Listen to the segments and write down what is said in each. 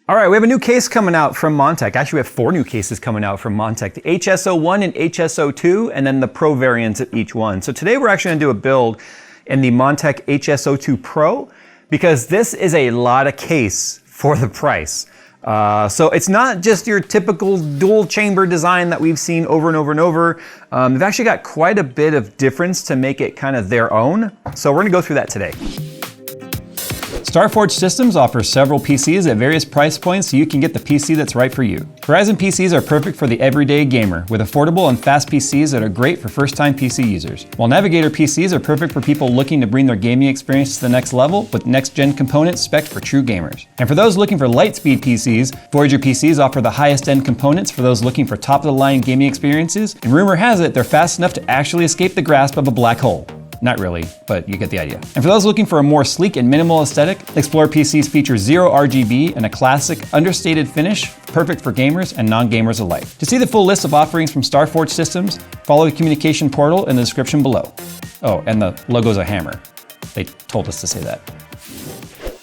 All right, we have a new case coming out from Montech. Actually, we have 4 new cases coming out from Montech. The HSO1 and HSO2, and then the Pro variants of each one. So today we're actually gonna do a build in the Montech HSO2 Pro, because this is a lot of case for the price. So it's not just your typical dual chamber design that we've seen over and over and over. They've actually got quite a bit of difference to make it kind of their own. So we're gonna go through that today. StarForge Systems offers several PCs at various price points so you can get the PC that's right for you. Horizon PCs are perfect for the everyday gamer, with affordable and fast PCs that are great for first-time PC users. While Navigator PCs are perfect for people looking to bring their gaming experience to the next level with next-gen components spec'd for true gamers. And for those looking for light-speed PCs, Voyager PCs offer the highest-end components for those looking for top-of-the-line gaming experiences, and rumor has it they're fast enough to actually escape the grasp of a black hole. Not really, but you get the idea. And for those looking for a more sleek and minimal aesthetic, Explorer PCs feature 0 RGB and a classic, understated finish, perfect for gamers and non-gamers alike. To see the full list of offerings from StarForge Systems, follow the communication portal in the description below. Oh, and the logo's a hammer. They told us to say that.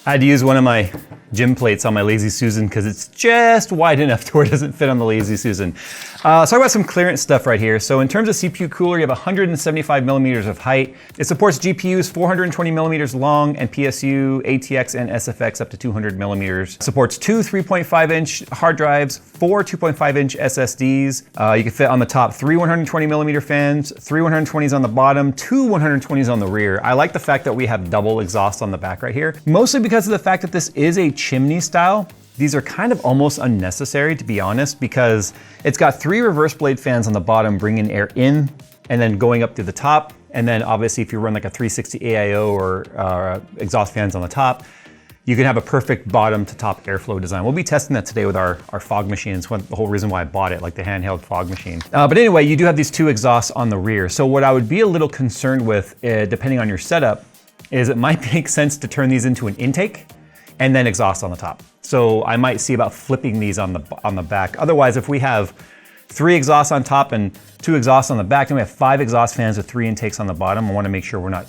I had to use one of my gym plates on my Lazy Susan because it's just wide enough to where it doesn't fit on the Lazy Susan. So I've got some clearance stuff right here. So in terms of CPU cooler, you have 175 millimeters of height. It supports GPUs 420 millimeters long and PSU, ATX, and SFX up to 200 millimeters. Supports 2 3.5-inch hard drives, 4 2.5-inch SSDs. You can fit on the top 3 120 millimeter fans, 3 120s on the bottom, 2 120s on the rear. I like the fact that we have double exhaust on the back right here, mostly because of the fact that this is a chimney style. These are kind of almost unnecessary, to be honest, because it's got 3 reverse blade fans on the bottom bringing air in and then going up to the top. And then obviously if you run like a 360 AIO or exhaust fans on the top, you can have a perfect bottom to top airflow design. We'll be testing that today with our fog machine. It's the whole reason why I bought it, like the handheld fog machine. But anyway, you do have these 2 exhausts on the rear. So what I would be a little concerned with, depending on your setup, is it might make sense to turn these into an intake and then exhaust on the top. So I might see about flipping these on the back. Otherwise, if we have 3 exhausts on top and 2 exhausts on the back, then we have 5 exhaust fans with 3 intakes on the bottom. I wanna make sure we're not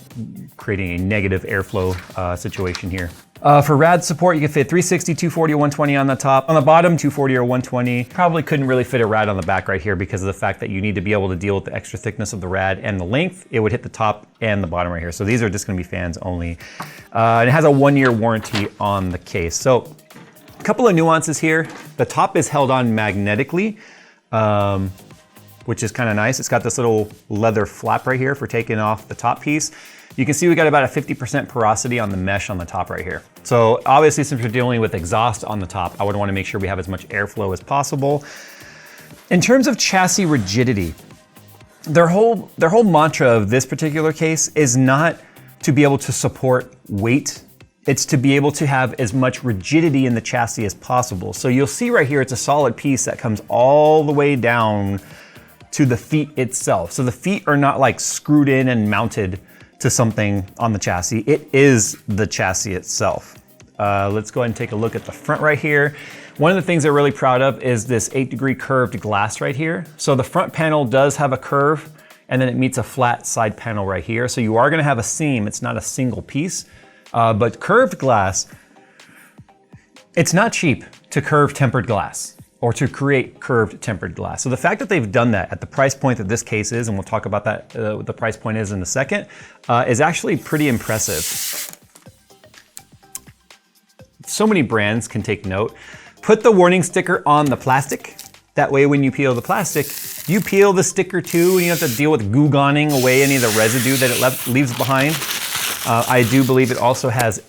creating a negative airflow situation here. For rad support, you can fit 360, 240, or 120 on the top. On the bottom, 240 or 120. Probably couldn't really fit a rad on the back right here because of the fact that you need to be able to deal with the extra thickness of the rad and the length. It would hit the top and the bottom right here. So these are just gonna be fans only. And it has a 1-year warranty on the case. So a couple of nuances here. The top is held on magnetically, which is kind of nice. It's got this little leather flap right here for taking off the top piece. You can see we got about a 50% porosity on the mesh on the top right here. So obviously, since we're dealing with exhaust on the top, I would want to make sure we have as much airflow as possible. In terms of chassis rigidity, their whole mantra of this particular case is not to be able to support weight. It's to be able to have as much rigidity in the chassis as possible. So you'll see right here, it's a solid piece that comes all the way down to the feet itself. So the feet are not like screwed in and mounted to something on the chassis. It is the chassis itself. Let's go ahead and take a look at the front right here. One of the things they're really proud of is this 8-degree curved glass right here. So the front panel does have a curve and then it meets a flat side panel right here. So you are gonna have a seam. It's not a single piece, but curved glass, it's not cheap to curve tempered glass or to create curved tempered glass. So the fact that they've done that at the price point that this case is, and we'll talk about that, what the price point is in a second, is actually pretty impressive. So many brands can take note. Put the warning sticker on the plastic. That way when you peel the plastic, you peel the sticker too, and you have to deal with goo-goning away any of the residue that it leaves behind. I do believe it also has,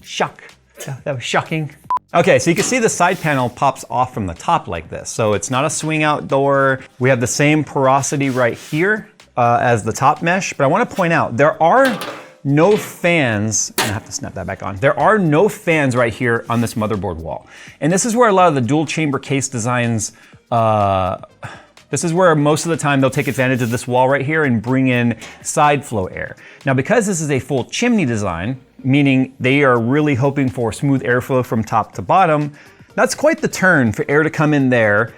shock, that was shocking. Okay, so you can see the side panel pops off from the top like this. So it's not a swing out door. We have the same porosity right here as the top mesh, but I wanna point out, there are no fans, I have to snap that back on. There are no fans right here on this motherboard wall. And this is where a lot of the dual chamber case designs, this is where most of the time they'll take advantage of this wall right here and bring in side flow air. Now, because this is a full chimney design, meaning they are really hoping for smooth airflow from top to bottom, that's quite the turn for air to come in there,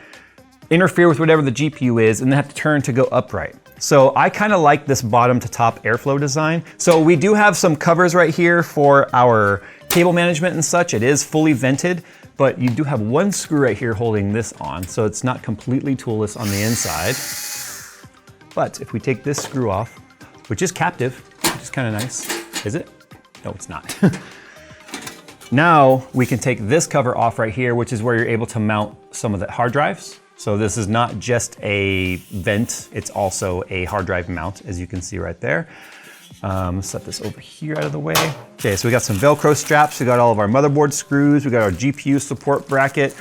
interfere with whatever the GPU is, and then have to turn to go upright. So I kind of like this bottom to top airflow design. So we do have some covers right here for our cable management and such. It is fully vented, but you do have one screw right here holding this on, so it's not completely toolless on the inside. But if we take this screw off, which is captive, which is kind of nice. Is it? No, it's not. Now we can take this cover off right here, which is where you're able to mount some of the hard drives. So this is not just a vent, it's also a hard drive mount, as you can see right there. Set this over here out of the way. Okay, so we got some Velcro straps, we got all of our motherboard screws, we got our GPU support bracket,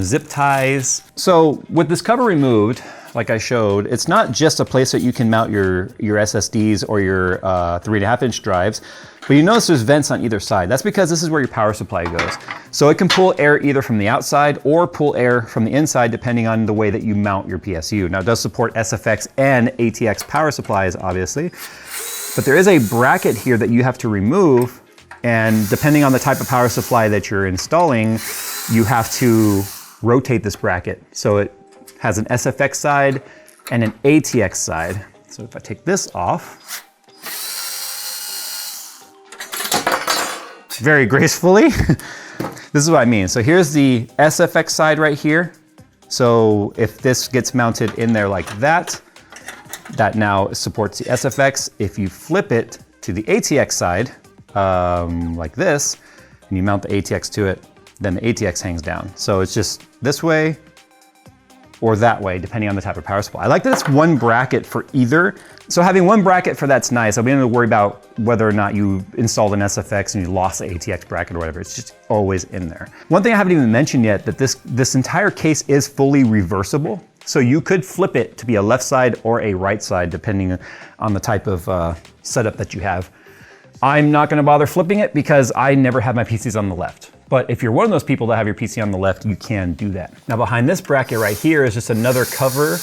zip ties. So with this cover removed, like I showed, it's not just a place that you can mount your SSDs or your 3.5-inch drives, but you notice there's vents on either side. That's because this is where your power supply goes. So it can pull air either from the outside or pull air from the inside, depending on the way that you mount your PSU. Now it does support SFX and ATX power supplies, obviously, but there is a bracket here that you have to remove, and depending on the type of power supply that you're installing, you have to rotate this bracket. So it has an SFX side and an ATX side. So if I take this off, very gracefully, this is what I mean. So here's the SFX side right here. So if this gets mounted in there like that, that now supports the SFX. If you flip it to the ATX side, like this, and you mount the ATX to it, then the ATX hangs down. So it's just this way or that way, depending on the type of power supply. I like that it's one bracket for either. So having one bracket for that's nice. I'll be able to worry about whether or not you installed an SFX and you lost the ATX bracket or whatever. It's just always in there. One thing I haven't even mentioned yet, that this entire case is fully reversible. So you could flip it to be a left side or a right side, depending on the type of setup that you have. I'm not gonna bother flipping it because I never have my PCs on the left. But if you're one of those people that have your PC on the left, you can do that. Now behind this bracket right here is just another cover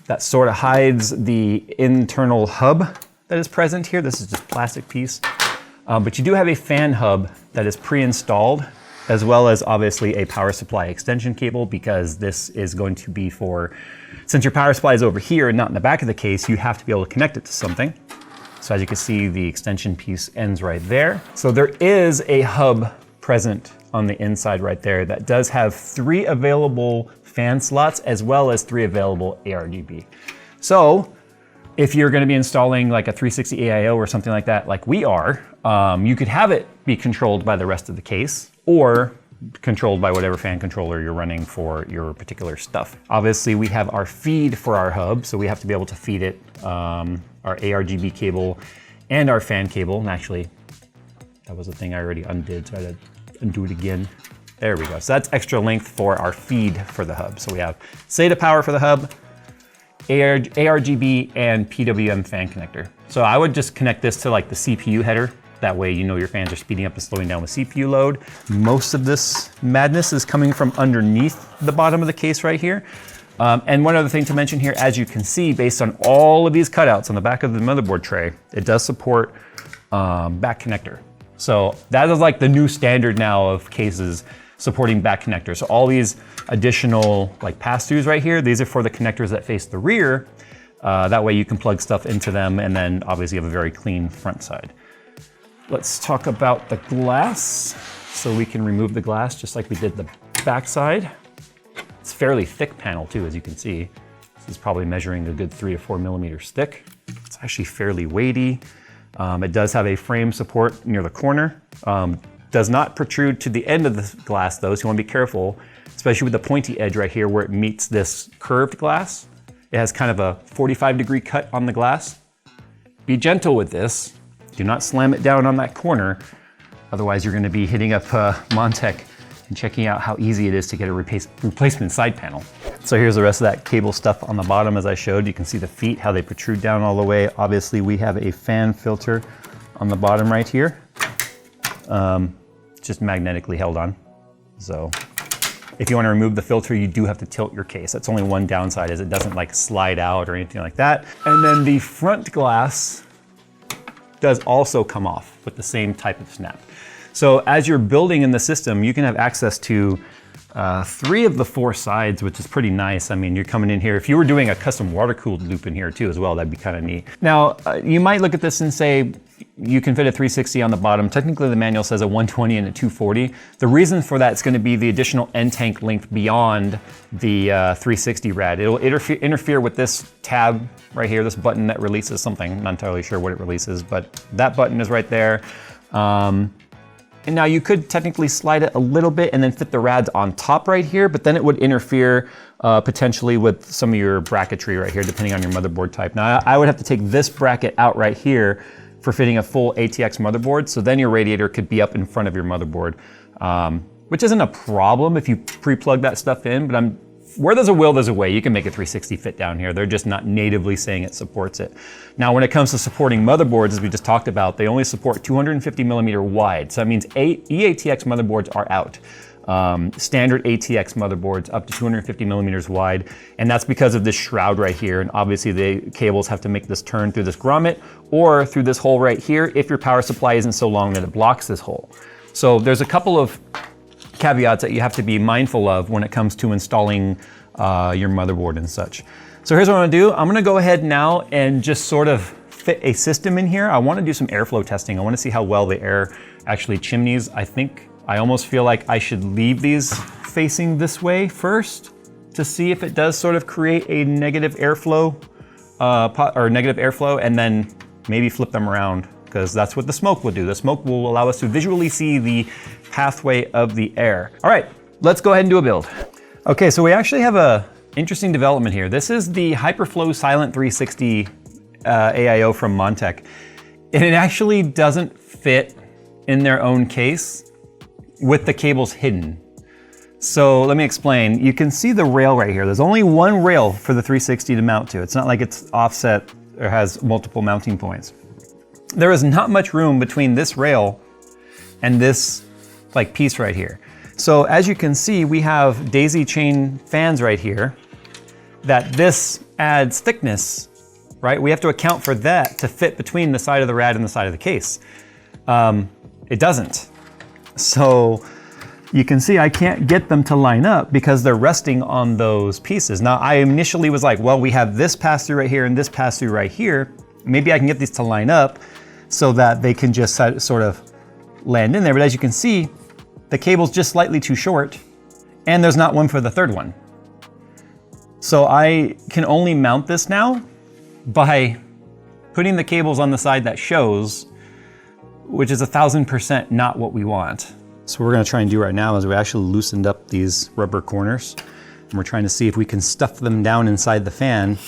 that sort of hides the internal hub that is present here. This is just a plastic piece. But you do have a fan hub that is pre-installed, as well as obviously a power supply extension cable, because this is going to be for, since your power supply is over here and not in the back of the case, you have to be able to connect it to something. So as you can see, the extension piece ends right there. So there is a hub present on the inside right there that does have 3 available fan slots as well as 3 available ARGB. So if you're gonna be installing like a 360 AIO or something like that, like we are, you could have it be controlled by the rest of the case or controlled by whatever fan controller you're running for your particular stuff. Obviously we have our feed for our hub, so we have to be able to feed it our ARGB cable and our fan cable. And actually, that was a thing I already undid, so I had to undo it again. There we go. So that's extra length for our feed for the hub. So we have SATA power for the hub, ARGB, and PWM fan connector. So I would just connect this to like the CPU header. That way you know your fans are speeding up and slowing down with CPU load. Most of this madness is coming from underneath the bottom of the case right here. And one other thing to mention here, as you can see, based on all of these cutouts on the back of the motherboard tray, it does support back connector. So that is like the new standard now of cases supporting back connectors. So all these additional like pass-throughs right here, these are for the connectors that face the rear. That way you can plug stuff into them, and then obviously you have a very clean front side. Let's talk about the glass. So we can remove the glass just like we did the back side. It's a fairly thick panel too, as you can see. This is probably measuring a good 3 to 4 millimeters thick. It's actually fairly weighty. It does have a frame support near the corner. Does not protrude to the end of the glass though, so you wanna be careful, especially with the pointy edge right here where it meets this curved glass. It has kind of a 45-degree cut on the glass. Be gentle with this. Do not slam it down on that corner. Otherwise you're gonna be hitting up Montech and checking out how easy it is to get a replacement side panel. So here's the rest of that cable stuff on the bottom as I showed. You can see the feet, how they protrude down all the way. Obviously we have a fan filter on the bottom right here. Just magnetically held on. So if you want to remove the filter, you do have to tilt your case. That's only one downside, is it doesn't like slide out or anything like that. And then the front glass does also come off with the same type of snap. So as you're building in the system, you can have access to 3 of the 4 sides, which is pretty nice. I mean, you're coming in here. If you were doing a custom water-cooled loop in here too as well, that'd be kind of neat. Now, you might look at this and say, you can fit a 360 on the bottom. Technically, the manual says a 120 and a 240. The reason for that is going to be the additional end tank length beyond the 360 rad. It'll interfere with this tab right here, this button that releases something. I'm not entirely sure what it releases, but that button is right there. And now you could technically slide it a little bit and then fit the rads on top right here, but then it would interfere potentially with some of your bracketry right here, depending on your motherboard type. Now, I would have to take this bracket out right here for fitting a full ATX motherboard, so then your radiator could be up in front of your motherboard, which isn't a problem if you pre-plug that stuff in, but where there's a will, there's a way. You can make a 360 fit down here. They're just not natively saying it supports it. Now, when it comes to supporting motherboards, as we just talked about, they only support 250 millimeter wide. So that means eATX motherboards are out. Standard ATX motherboards up to 250 millimeters wide. And that's because of this shroud right here. And obviously the cables have to make this turn through this grommet or through this hole right here if your power supply isn't so long that it blocks this hole. So there's a couple of caveats that you have to be mindful of when it comes to installing your motherboard and such. So here's what I'm gonna do. I'm gonna go ahead now and just sort of fit a system in here. I wanna do some airflow testing. I wanna see how well the air actually chimneys. I almost feel like I should leave these facing this way first to see if it does sort of create a negative airflow and then maybe flip them around, because that's what the smoke will do. The smoke will allow us to visually see the pathway of the air. All right, let's go ahead and do a build. Okay, so we actually have a interesting development here. This is the Hyperflow Silent 360 AIO from Montech. And it actually doesn't fit in their own case with the cables hidden. So let me explain. You can see the rail right here. There's only one rail for the 360 to mount to. It's not like it's offset or has multiple mounting points. There is not much room between this rail and this like piece right here. So as you can see, we have daisy chain fans right here that this adds thickness, right? We have to account for that to fit between the side of the rad and the side of the case. It doesn't. So you can see I can't get them to line up because they're resting on those pieces. Now, I initially was like, well, we have this pass through right here and this pass through right here. Maybe I can get these to line up so that they can just sort of land in there. But as you can see, the cable's just slightly too short and there's not one for the third one. So I can only mount this now by putting the cables on the side that shows, which is 1000% not what we want. So what we're gonna try and do right now is we actually loosened up these rubber corners and we're trying to see if we can stuff them down inside the fan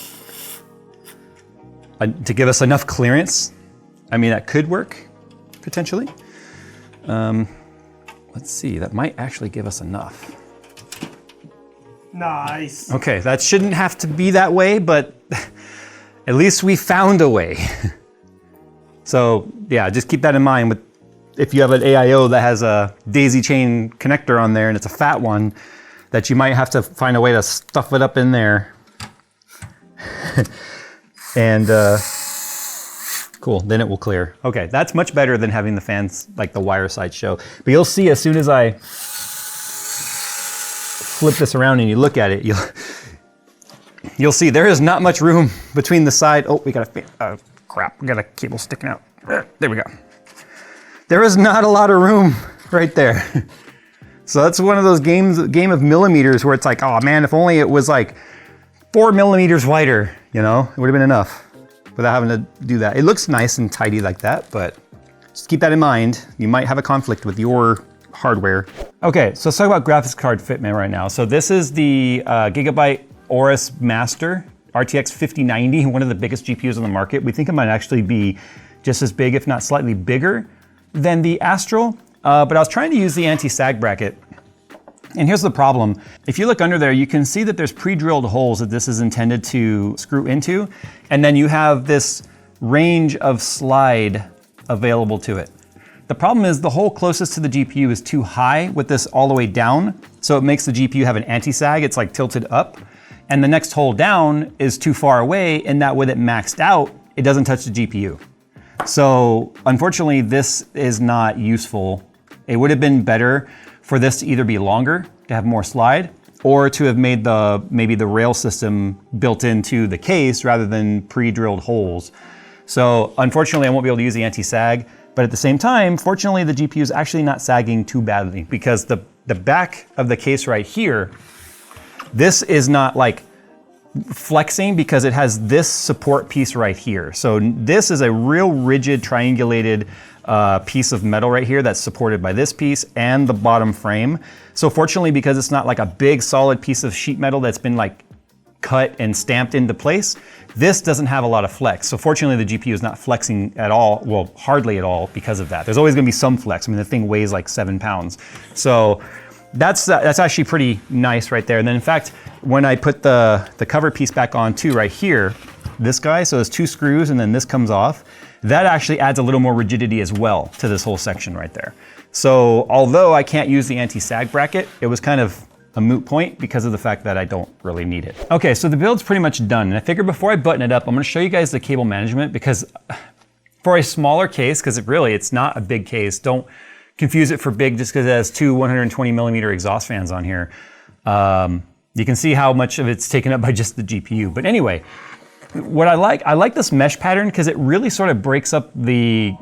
to give us enough clearance. I mean, that could work, potentially. Let's see, that might actually give us enough. Nice. Okay, that shouldn't have to be that way, but at least we found a way. So yeah, just keep that in mind with if you have an AIO that has a daisy chain connector on there and it's a fat one, that you might have to find a way to stuff it up in there. And cool, then it will clear. Okay, that's much better than having the fans like the wire side show. But you'll see as soon as I flip this around and you look at it, you'll see there is not much room between the side. Oh, we got a fan. Oh, crap, we got a cable sticking out. There we go. There is not a lot of room right there. So that's one of those game of millimeters where it's like, oh man, if only it was like 4 millimeters wider, you know, it would have been enough without having to do that. It looks nice and tidy like that, but just keep that in mind. You might have a conflict with your hardware. Okay, so let's talk about graphics card fitment right now. So this is the Gigabyte Aorus Master RTX 5090, one of the biggest GPUs on the market. We think it might actually be just as big, if not slightly bigger than the Astral, but I was trying to use the anti-sag bracket. And here's the problem. If you look under there, you can see that there's pre-drilled holes that this is intended to screw into, and then you have this range of slide available to it. The problem is the hole closest to the GPU is too high with this all the way down, so it makes the GPU have an anti-sag. It's like tilted up, and the next hole down is too far away, and that with it maxed out, it doesn't touch the GPU. So unfortunately, this is not useful. It would have been better for this to either be longer to have more slide, or to have made maybe the rail system built into the case rather than pre-drilled holes. So unfortunately, I won't be able to use the anti-sag, but at the same time, fortunately, the GPU is actually not sagging too badly, because the back of the case right here, this is not like flexing because it has this support piece right here. So this is a real rigid triangulated piece of metal right here that's supported by this piece and the bottom frame. So fortunately, because it's not like a big solid piece of sheet metal that's been like cut and stamped into place, this doesn't have a lot of flex. So fortunately, the GPU is not flexing at all, well, hardly at all because of that. There's always gonna be some flex. I mean, the thing weighs like 7 pounds. So that's actually pretty nice right there. And then in fact, when I put the cover piece back on too, right here, this guy, so there's 2 screws and then this comes off, that actually adds a little more rigidity as well to this whole section right there. So although I can't use the anti-sag bracket, it was kind of a moot point because of the fact that I don't really need it. Okay, so the build's pretty much done. And I figured before I button it up, I'm gonna show you guys the cable management, because for a smaller case, because it's not a big case, don't confuse it for big just because it has 2 120mm exhaust fans on here. You can see how much of it's taken up by just the GPU. But anyway, what I like this mesh pattern because it really sort of breaks up the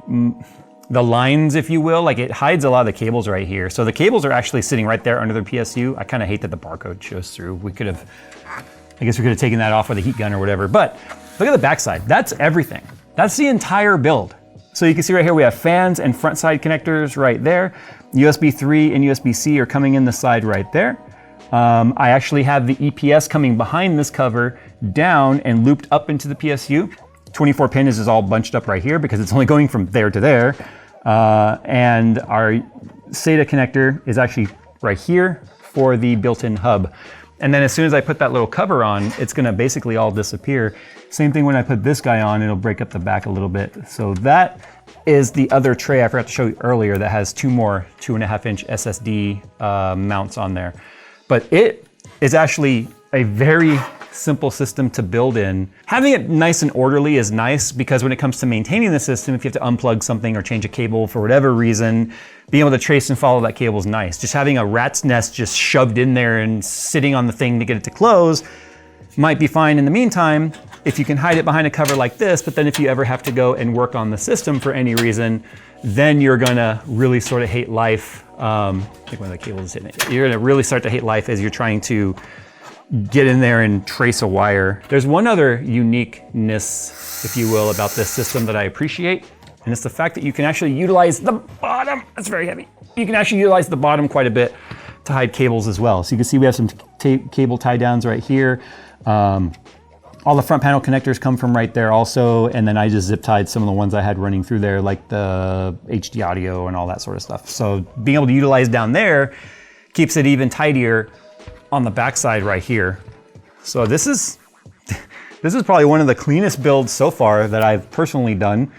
lines, if you will. Like, it hides a lot of the cables right here. So the cables are actually sitting right there under the PSU. I kind of hate that the barcode shows through. I guess we could have taken that off with a heat gun or whatever. But look at the backside. That's everything. That's the entire build. So you can see right here we have fans and front side connectors right there. USB 3 and USB-C are coming in the side right there. I actually have the EPS coming behind this cover down and looped up into the PSU. 24 pin is just all bunched up right here because it's only going from there to there. And our SATA connector is actually right here for the built-in hub. And then as soon as I put that little cover on, it's gonna basically all disappear. Same thing when I put this guy on, it'll break up the back a little bit. So that is the other tray I forgot to show you earlier that has 2 more 2.5-inch SSD mounts on there. But it is actually a very simple system to build in. Having it nice and orderly is nice because when it comes to maintaining the system, if you have to unplug something or change a cable for whatever reason, being able to trace and follow that cable is nice. Just having a rat's nest just shoved in there and sitting on the thing to get it to close might be fine in the meantime if you can hide it behind a cover like this, but then if you ever have to go and work on the system for any reason, then you're gonna really sort of hate life. I think one of the cables is hitting it. You're gonna really start to hate life as you're trying to get in there and trace a wire. There's one other uniqueness, if you will, about this system that I appreciate, and it's the fact that you can actually utilize the bottom. That's very heavy. You can actually utilize the bottom quite a bit to hide cables as well. So you can see we have some cable tie downs right here. All the front panel connectors come from right there also, and then I just zip tied some of the ones I had running through there, like the HD audio and all that sort of stuff. So being able to utilize down there keeps it even tidier on the backside right here. So this is probably one of the cleanest builds so far that I've personally done.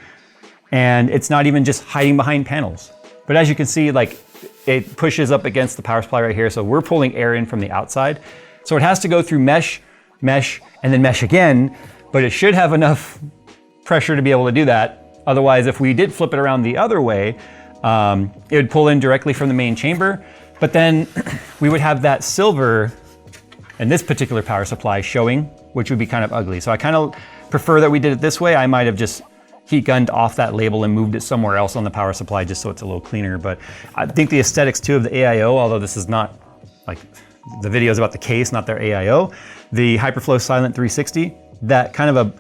And it's not even just hiding behind panels. But as you can see, like, it pushes up against the power supply right here. So we're pulling air in from the outside. So it has to go through mesh, and then mesh again, but it should have enough pressure to be able to do that. Otherwise, if we did flip it around the other way, it would pull in directly from the main chamber, but then we would have that silver and this particular power supply showing, which would be kind of ugly. So I kind of prefer that we did it this way. I might have just heat gunned off that label and moved it somewhere else on the power supply just so it's a little cleaner. But I think the aesthetics too of the AIO, although this is not like the video is about the case, not their AIO, the Hyperflow Silent 360, that kind of a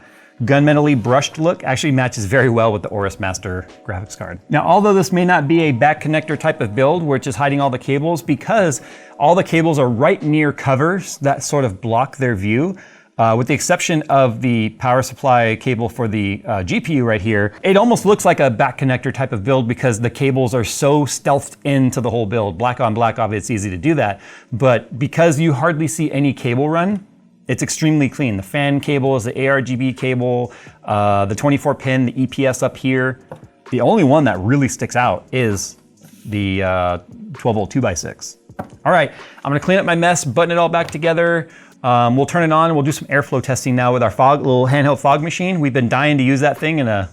gunmetal-y brushed look actually matches very well with the Aorus Master graphics card. Now, although this may not be a back connector type of build where it's just hiding all the cables, because all the cables are right near covers that sort of block their view, with the exception of the power supply cable for the GPU right here, it almost looks like a back connector type of build because the cables are so stealthed into the whole build. Black on black, obviously it's easy to do that. But because you hardly see any cable run, it's extremely clean. The fan cable is the ARGB cable, the 24 pin, the EPS up here. The only one that really sticks out is the 12 volt 2x6. All right, I'm gonna clean up my mess, button it all back together. We'll turn it on. We'll do some airflow testing now with our little handheld fog machine. We've been dying to use that thing in a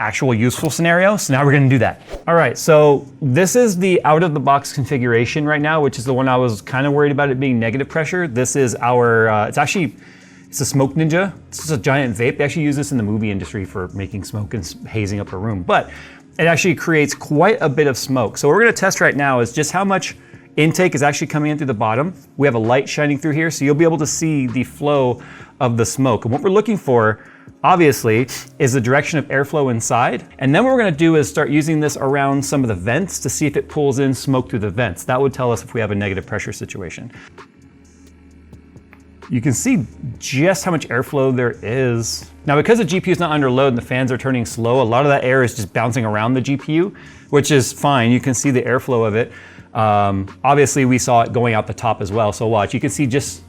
actual useful scenario. So now we're gonna do that. All right, so this is the out of the box configuration right now, which is the one I was kind of worried about it being negative pressure. This is our, it's a Smoke Ninja. It's just a giant vape. They actually use this in the movie industry for making smoke and hazing up a room, but it actually creates quite a bit of smoke. So what we're gonna test right now is just how much intake is actually coming in through the bottom. We have a light shining through here, so you'll be able to see the flow of the smoke. And what we're looking for, obviously, is the direction of airflow inside. And then what we're gonna do is start using this around some of the vents to see if it pulls in smoke through the vents. That would tell us if we have a negative pressure situation. You can see just how much airflow there is. Now, because the GPU is not under load and the fans are turning slow, a lot of that air is just bouncing around the GPU, which is fine. You can see the airflow of it. Obviously, we saw it going out the top as well. So watch, you can see just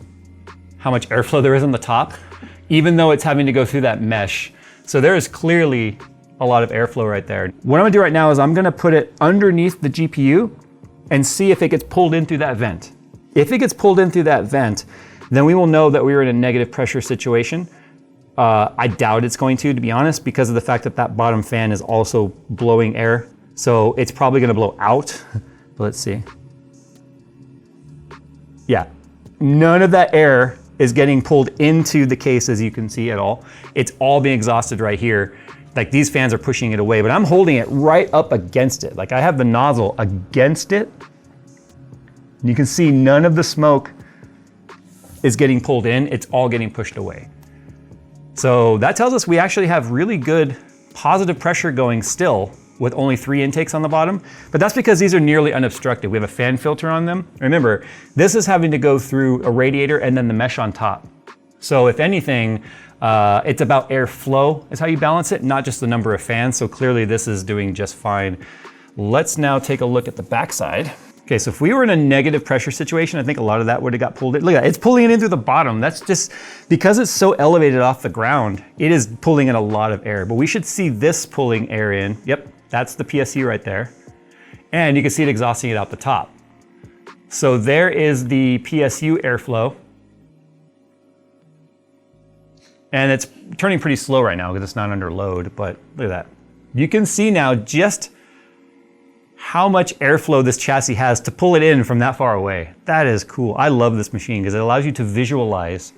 how much airflow there is on the top, even though it's having to go through that mesh. So there is clearly a lot of airflow right there. What I'm gonna do right now is I'm gonna put it underneath the GPU and see if it gets pulled in through that vent. If it gets pulled in through that vent, then we will know that we are in a negative pressure situation. I doubt it's going to be honest, because of the fact that that bottom fan is also blowing air. So it's probably gonna blow out. Let's see. Yeah, none of that air is getting pulled into the case, as you can see at all. It's all being exhausted right here. Like, these fans are pushing it away, but I'm holding it right up against it. Like, I have the nozzle against it. You can see none of the smoke is getting pulled in. It's all getting pushed away. So that tells us we actually have really good positive pressure going still with only 3 intakes on the bottom, but that's because these are nearly unobstructed. We have a fan filter on them. Remember, this is having to go through a radiator and then the mesh on top. So if anything, it's about airflow is how you balance it, not just the number of fans. So clearly this is doing just fine. Let's now take a look at the backside. Okay, so if we were in a negative pressure situation, I think a lot of that would have got pulled in. Look at that, it's pulling it in through the bottom. That's just, because it's so elevated off the ground, it is pulling in a lot of air, but we should see this pulling air in. Yep, that's the PSU right there. And you can see it exhausting it out the top. So there is the PSU airflow. And it's turning pretty slow right now because it's not under load, but look at that. You can see now just how much airflow this chassis has to pull it in from that far away. That is cool. I love this machine because it allows you to visualize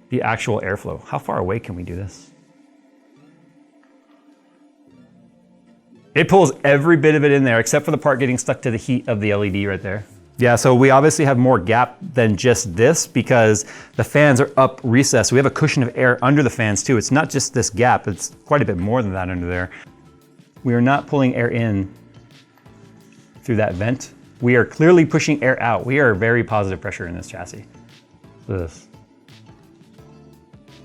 the actual airflow. How far away can we do this? It pulls every bit of it in there except for the part getting stuck to the heat of the LED right there. Yeah, so we obviously have more gap than just this because the fans are up recessed. We have a cushion of air under the fans too. It's not just this gap, it's quite a bit more than that under there. We are not pulling air in through that vent. We are clearly pushing air out. We are very positive pressure in this chassis. Look at this.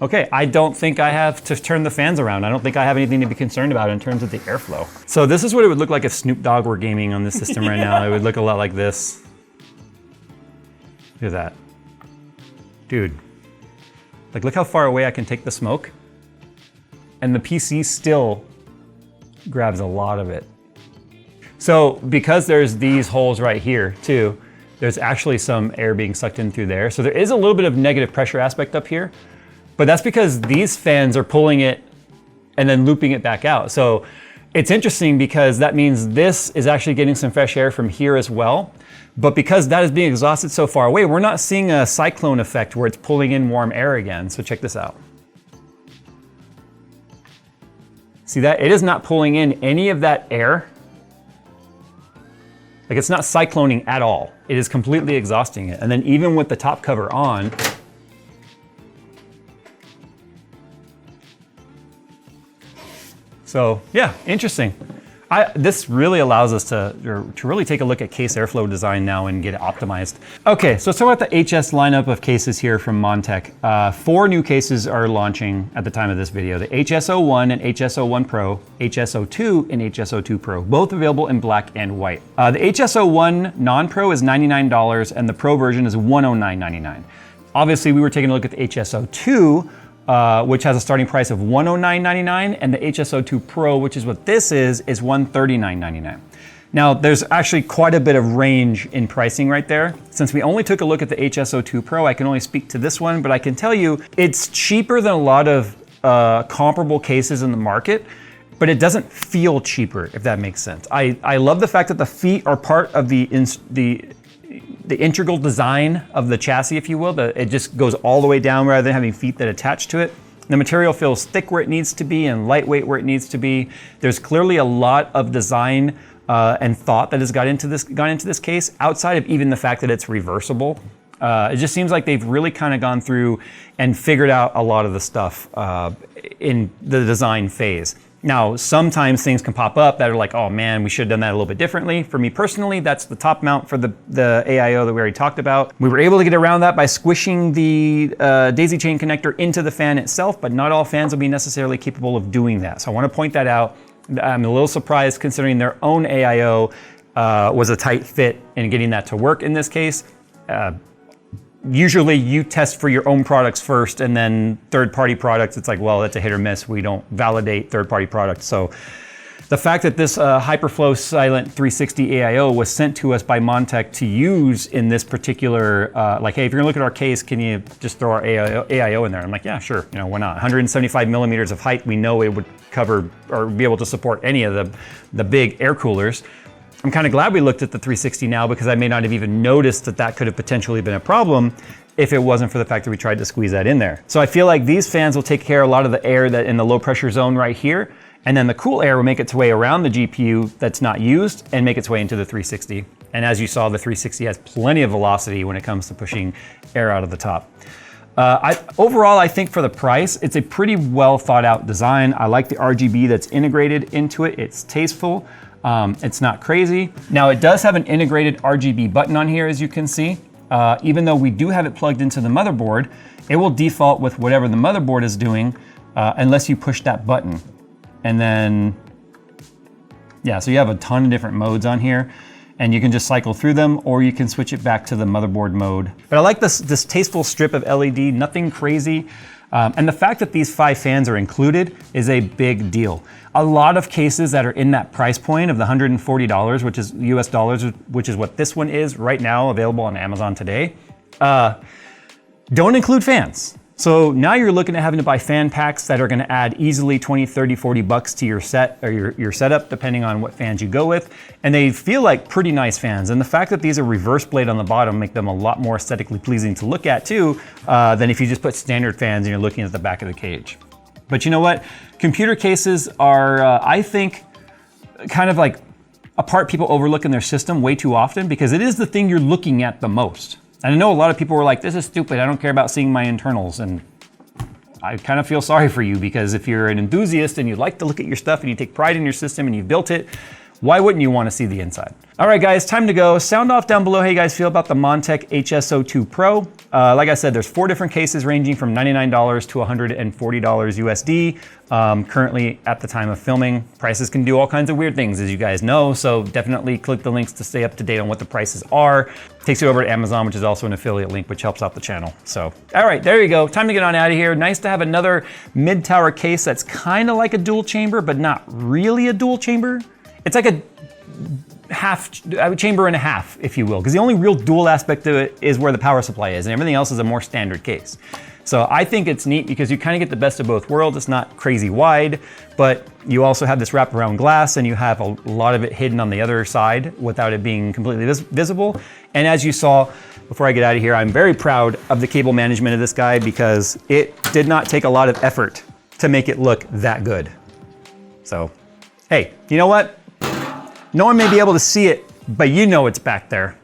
Okay, I don't think I have to turn the fans around. I don't think I have anything to be concerned about in terms of the airflow. So this is what it would look like if Snoop Dogg were gaming on this system right now. It would look a lot like this. Look at that. Dude, like look how far away I can take the smoke. And the PC still grabs a lot of it. So because there's these holes right here too, there's actually some air being sucked in through there. So there is a little bit of negative pressure aspect up here, but that's because these fans are pulling it and then looping it back out. So it's interesting because that means this is actually getting some fresh air from here as well. But because that is being exhausted so far away, we're not seeing a cyclone effect where it's pulling in warm air again. So check this out. See that? It is not pulling in any of that air. Like it's not cycloning at all. It is completely exhausting it. And then even with the top cover on, so yeah, interesting. This really allows us to really take a look at case airflow design now and get it optimized. Okay, so let's talk about the HS lineup of cases here from Montech. 4 new cases are launching at the time of this video. The HS01 and HS01 Pro, HS02 and HS02 Pro, both available in black and white. The HS01 non-Pro is $99 and the Pro version is $109.99. Obviously, we were taking a look at the HS02, which has a starting price of $109.99, and the HS02 Pro, which is what this is $139.99. Now, there's actually quite a bit of range in pricing right there. Since we only took a look at the HS02 Pro, I can only speak to this one, but I can tell you it's cheaper than a lot of comparable cases in the market, but it doesn't feel cheaper, if that makes sense. I love the fact that the feet are part of the integral design of the chassis, if you will. It just goes all the way down rather than having feet that attach to it. The material feels thick where it needs to be and lightweight where it needs to be. There's clearly a lot of design and thought that has gone into this case, outside of even the fact that it's reversible. It just seems like they've really kind of gone through and figured out a lot of the stuff in the design phase. Now, sometimes things can pop up that are like, oh man, we should have done that a little bit differently. For me personally, that's the top mount for the AIO that we already talked about. We were able to get around that by squishing the daisy chain connector into the fan itself, but not all fans will be necessarily capable of doing that. So I want to point that out. I'm a little surprised considering their own AIO was a tight fit in getting that to work in this case. Usually you test for your own products first, and then third-party products, it's like, well, that's a hit or miss. We don't validate third-party products. So the fact that this Hyperflow Silent 360 AIO was sent to us by Montech to use in this particular, like, hey, if you're gonna look at our case, can you just throw our AIO in there? I'm like, yeah, sure, you know, why not? 175 millimeters of height, we know it would cover or be able to support any of the big air coolers. I'm kind of glad we looked at the 360 now, because I may not have even noticed that that could have potentially been a problem if it wasn't for the fact that we tried to squeeze that in there. So I feel like these fans will take care of a lot of the air that in the low pressure zone right here, and then the cool air will make its way around the GPU that's not used and make its way into the 360. And as you saw, the 360 has plenty of velocity when it comes to pushing air out of the top. Overall, I think for the price, it's a pretty well thought out design. I like the RGB that's integrated into it. It's tasteful. It's not crazy. Now, it does have an integrated RGB button on here, as you can see. Even though we do have it plugged into the motherboard, it will default with whatever the motherboard is doing unless you push that button. And then, yeah, so you have a ton of different modes on here, and you can just cycle through them, or you can switch it back to the motherboard mode. But I like this tasteful strip of LED, nothing crazy. And the fact that these 5 fans are included is a big deal. A lot of cases that are in that price point of the $140, which is US dollars, which is what this one is right now, available on Amazon today, don't include fans. So now you're looking at having to buy fan packs that are gonna add easily 20, 30, 40 bucks to your set or your setup, depending on what fans you go with. And they feel like pretty nice fans. And the fact that these are reverse blade on the bottom make them a lot more aesthetically pleasing to look at too, than if you just put standard fans and you're looking at the back of the cage. But you know what? Computer cases are, I think, kind of like a part people overlook in their system way too often, because it is the thing you're looking at the most. And I know a lot of people were like, this is stupid, I don't care about seeing my internals. And I kind of feel sorry for you, because if you're an enthusiast and you like to look at your stuff and you take pride in your system and you've built it, why wouldn't you want to see the inside? All right, guys, time to go. Sound off down below how you guys feel about the Montech HSO2 Pro. Like I said, there's 4 different cases ranging from $99 to $140 USD. Currently, at the time of filming, prices can do all kinds of weird things, as you guys know, so definitely click the links to stay up to date on what the prices are. Takes you over to Amazon, which is also an affiliate link, which helps out the channel. So, all right, there you go. Time to get on out of here. Nice to have another mid-tower case that's kind of like a dual chamber, but not really a dual chamber. It's like a chamber and a half, if you will, because the only real dual aspect of it is where the power supply is, and everything else is a more standard case. So I think it's neat because you kind of get the best of both worlds. It's not crazy wide, but you also have this wraparound glass, and you have a lot of it hidden on the other side without it being completely visible. And as you saw, before I get out of here, I'm very proud of the cable management of this guy, because it did not take a lot of effort to make it look that good. So, hey, you know what? No one may be able to see it, but you know it's back there.